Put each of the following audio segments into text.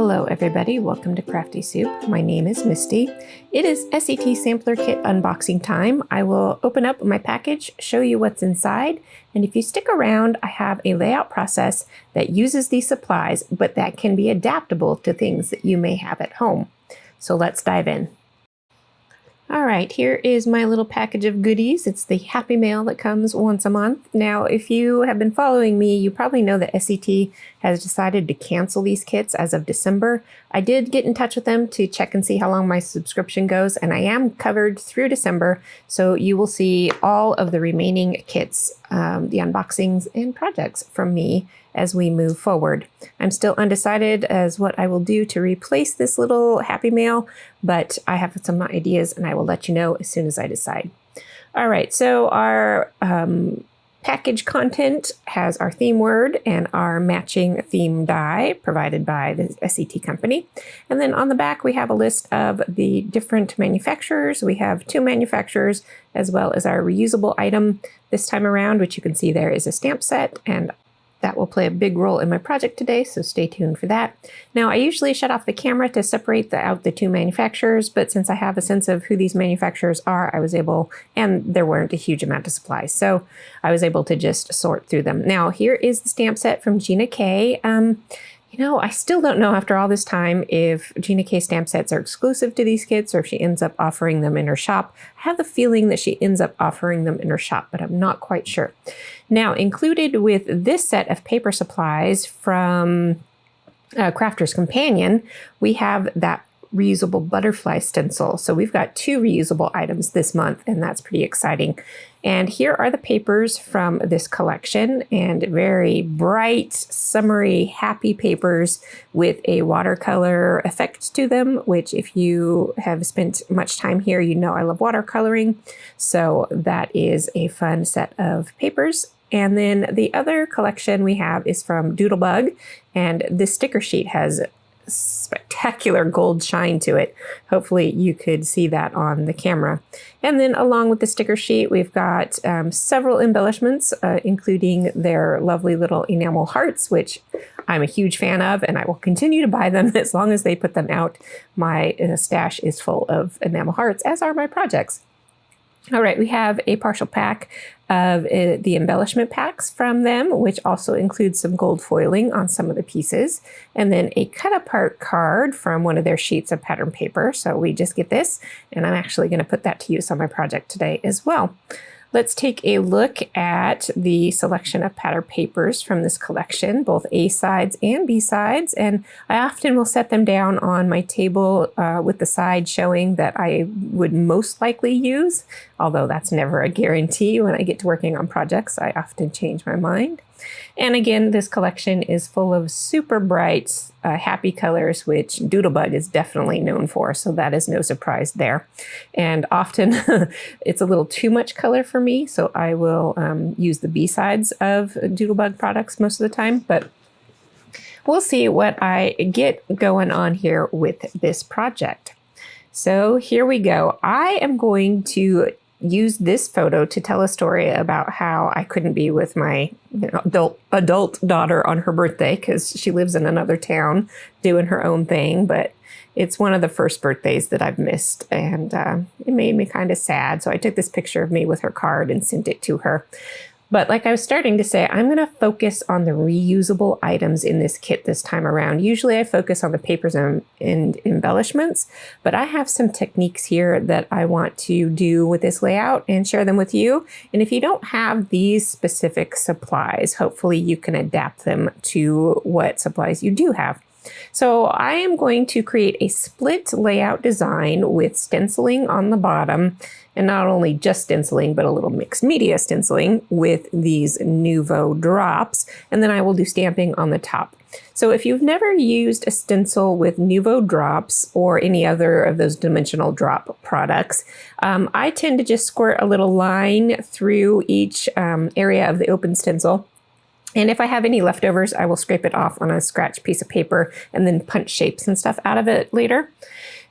Hello everybody, welcome to Crafty Soup. My name is Misty. It is SCT Sampler Kit unboxing time. I will open up my package, show you what's inside, and if you stick around, I have a layout process that uses these supplies, but that can be adaptable to things that you may have at home. So let's dive in. All right, here is my little package of goodies. It's the Happy Mail that comes once a month. Now, if you have been following me, you probably know that SCT has decided to cancel these kits as of December. I did get in touch with them to check and see how long my subscription goes, and I am covered through December, so you will see all of the remaining kits, the unboxings and projects from me as we move forward. I'm still undecided as what I will do to replace this little Happy Mail, but I have some ideas and I will let you know as soon as I decide. All right, so our package content has our theme word and our matching theme die provided by the SCT company. And then on the back, we have a list of the different manufacturers. We have 2 manufacturers as well as our reusable item this time around, which you can see there is a stamp set, and that will play a big role in my project today, so stay tuned for that. Now, I usually shut off the camera to separate out the 2 manufacturers, but since I have a sense of who these manufacturers are, I was able, and there weren't a huge amount of supplies, so I was able to just sort through them. Now, here is the stamp set from Gina K. You know, I still don't know after all this time if Gina K stamp sets are exclusive to these kits or if she ends up offering them in her shop. I have the feeling that she ends up offering them in her shop, but I'm not quite sure. Now, included with this set of paper supplies from Crafter's Companion, we have that reusable butterfly stencil. So we've got 2 reusable items this month, and that's pretty exciting. And here are the papers from this collection, and very bright, summery, happy papers with a watercolor effect to them, which if you have spent much time here, you know I love watercoloring. So that is a fun set of papers. And then the other collection we have is from Doodlebug, and this sticker sheet has spectacular gold shine to it. Hopefully you could see that on the camera. And then along with the sticker sheet, we've got several embellishments, including their lovely little enamel hearts, which I'm a huge fan of, and I will continue to buy them as long as they put them out. My stash is full of enamel hearts, as are my projects. All right, we have a partial pack of the embellishment packs from them, which also includes some gold foiling on some of the pieces, and then a cut apart card from one of their sheets of pattern paper. So we just get this, and I'm actually going to put that to use on my project today as well. Let's take a look at the selection of pattern papers from this collection, both A sides and B sides, and I often will set them down on my table with the side showing that I would most likely use, although that's never a guarantee. When I get to working on projects, I often change my mind. And again, this collection is full of super bright, happy colors, which Doodlebug is definitely known for, so that is no surprise there. And often it's a little too much color for me, so I will use the B-sides of Doodlebug products most of the time, but we'll see what I get going on here with this project. So here we go. I am going to use this photo to tell a story about how I couldn't be with my adult daughter on her birthday because she lives in another town doing her own thing, but it's one of the first birthdays that I've missed, and it made me kind of sad. So I took this picture of me with her card and sent it to her. But like I was starting to say, I'm going to focus on the reusable items in this kit this time around. Usually I focus on the papers and embellishments, but I have some techniques here that I want to do with this layout and share them with you. And if you don't have these specific supplies, hopefully you can adapt them to what supplies you do have. So I am going to create a split layout design with stenciling on the bottom, and not only just stenciling, but a little mixed media stenciling with these Nouveau drops, and then I will do stamping on the top. So if you've never used a stencil with Nouveau drops or any other of those dimensional drop products, I tend to just squirt a little line through each area of the open stencil. And if I have any leftovers, I will scrape it off on a scratch piece of paper and then punch shapes and stuff out of it later.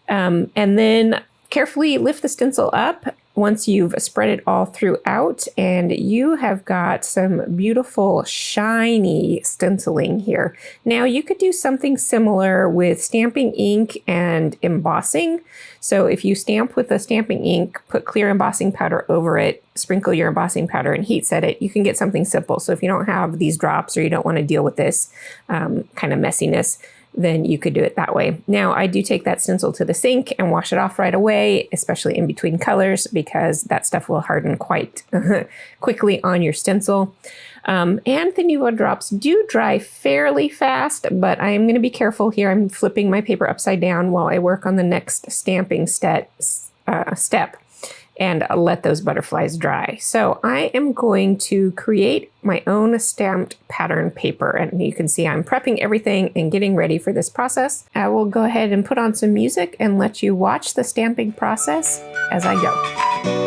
And then carefully lift the stencil up once you've spread it all throughout, and you have got some beautiful shiny stenciling here. Now you could do something similar with stamping ink and embossing. So if you stamp with the stamping ink, put clear embossing powder over it, sprinkle your embossing powder and heat set it, you can get something simple. So if you don't have these drops or you don't want to deal with this kind of messiness, then you could do it that way. Now, I do take that stencil to the sink and wash it off right away, especially in between colors, because that stuff will harden quite quickly on your stencil. And the Nuvo drops do dry fairly fast, but I'm going to be careful here. I'm flipping my paper upside down while I work on the next stamping step and let those butterflies dry. So I am going to create my own stamped pattern paper, and you can see I'm prepping everything and getting ready for this process. I will go ahead and put on some music and let you watch the stamping process as I go.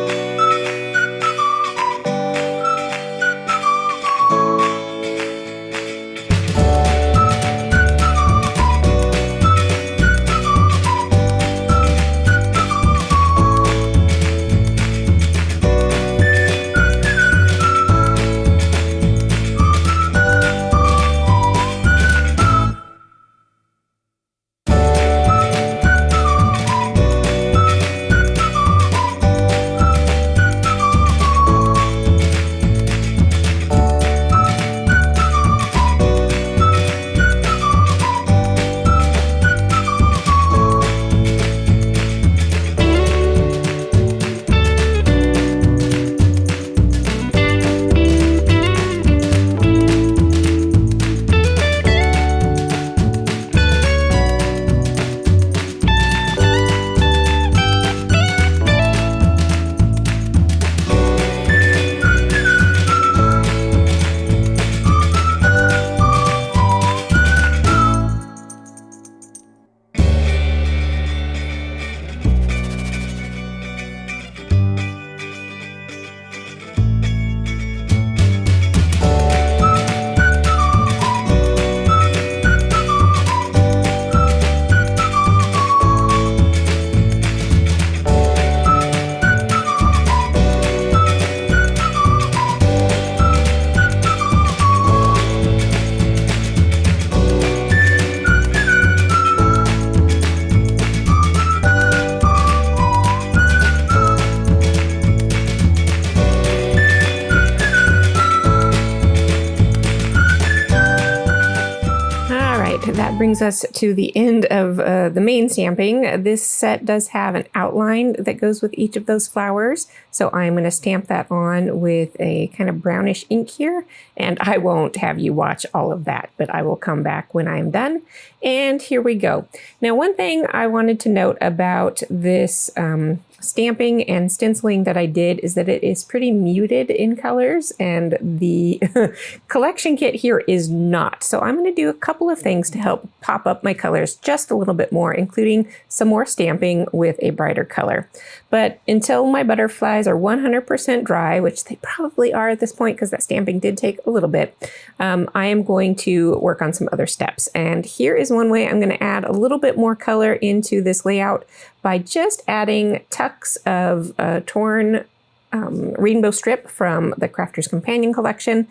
That brings us to the end of the main stamping. This set does have an outline that goes with each of those flowers, so I'm going to stamp that on with a kind of brownish ink here, and I won't have you watch all of that, but I will come back when I'm done. And here we go. Now, one thing I wanted to note about this stamping and stenciling that I did is that it is pretty muted in colors, and the collection kit here is not. So I'm going to do a couple of things to help pop up my colors just a little bit more, including some more stamping with a brighter color. But until my butterflies are 100% dry, which they probably are at this point because that stamping did take a little bit, I am going to work on some other steps. And here is one way I'm going to add a little bit more color into this layout by just adding tucks of torn rainbow strip from the Crafter's Companion collection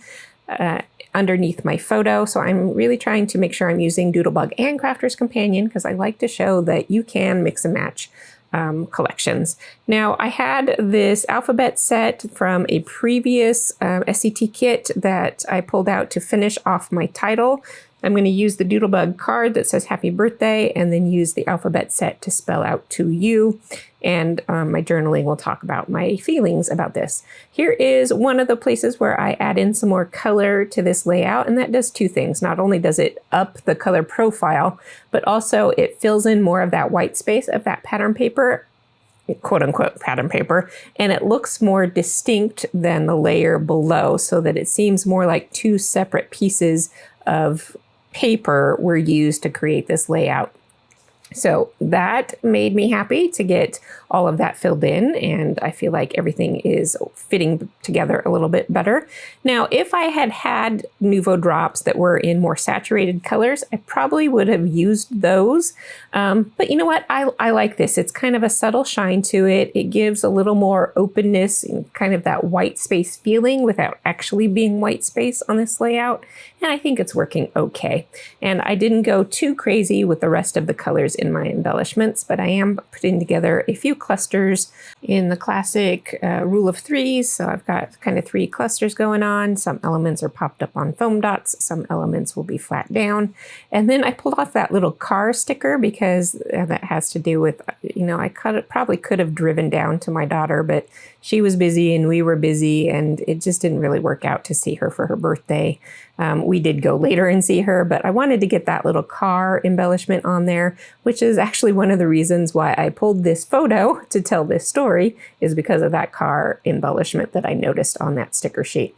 underneath my photo. So I'm really trying to make sure I'm using Doodlebug and Crafter's Companion because I like to show that you can mix and match collections. Now, I had this alphabet set from a previous SCT kit that I pulled out to finish off my title. I'm going to use the Doodlebug card that says happy birthday and then use the alphabet set to spell out to you. And my journaling will talk about my feelings about this. Here is one of the places where I add in some more color to this layout, and that does two things. Not only does it up the color profile, but also it fills in more of that white space of that pattern paper, quote unquote pattern paper, and it looks more distinct than the layer below so that it seems more like two separate pieces of paper were used to create this layout. So that made me happy to get all of that filled in, and I feel like everything is fitting together a little bit better. Now, if I had had Nuvo drops that were in more saturated colors, I probably would have used those. But you know what? I like this. It's kind of a subtle shine to it. It gives a little more openness and kind of that white space feeling without actually being white space on this layout. And I think it's working okay. And I didn't go too crazy with the rest of the colors in my embellishments, but I am putting together a few clusters in the classic rule of threes. So I've got kind of 3 clusters going on. Some elements are popped up on foam dots. Some elements will be flat down. And then I pulled off that little car sticker because that has to do with, you know, I probably could have driven down to my daughter, but she was busy and we were busy, and it just didn't really work out to see her for her birthday. We did go later and see her, but I wanted to get that little car embellishment on there, which is actually one of the reasons why I pulled this photo to tell this story, is because of that car embellishment that I noticed on that sticker sheet.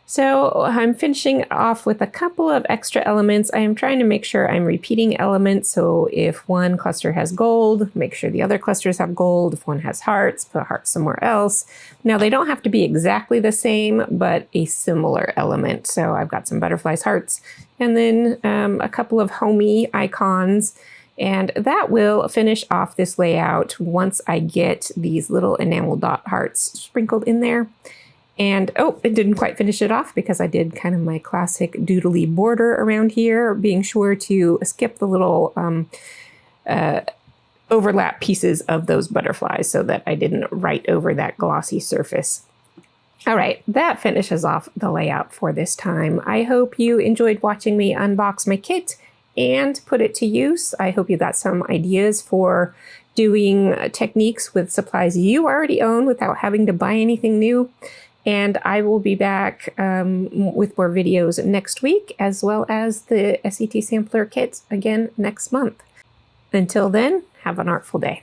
So I'm finishing off with a couple of extra elements. I am trying to make sure I'm repeating elements. So if one cluster has gold, make sure the other clusters have gold. If one has hearts, put hearts somewhere else. Now they don't have to be exactly the same, but a similar element. So I've got some butterflies, hearts, and then a couple of homey icons. And that will finish off this layout once I get these little enamel dot hearts sprinkled in there. And, oh, it didn't quite finish it off because I did kind of my classic doodly border around here, being sure to skip the little overlap pieces of those butterflies so that I didn't write over that glossy surface. All right, that finishes off the layout for this time. I hope you enjoyed watching me unbox my kit and put it to use. I hope you got some ideas for doing techniques with supplies you already own without having to buy anything new. And I will be back with more videos next week, as well as the SCT Sampler Kit again next month. Until then, have an artful day.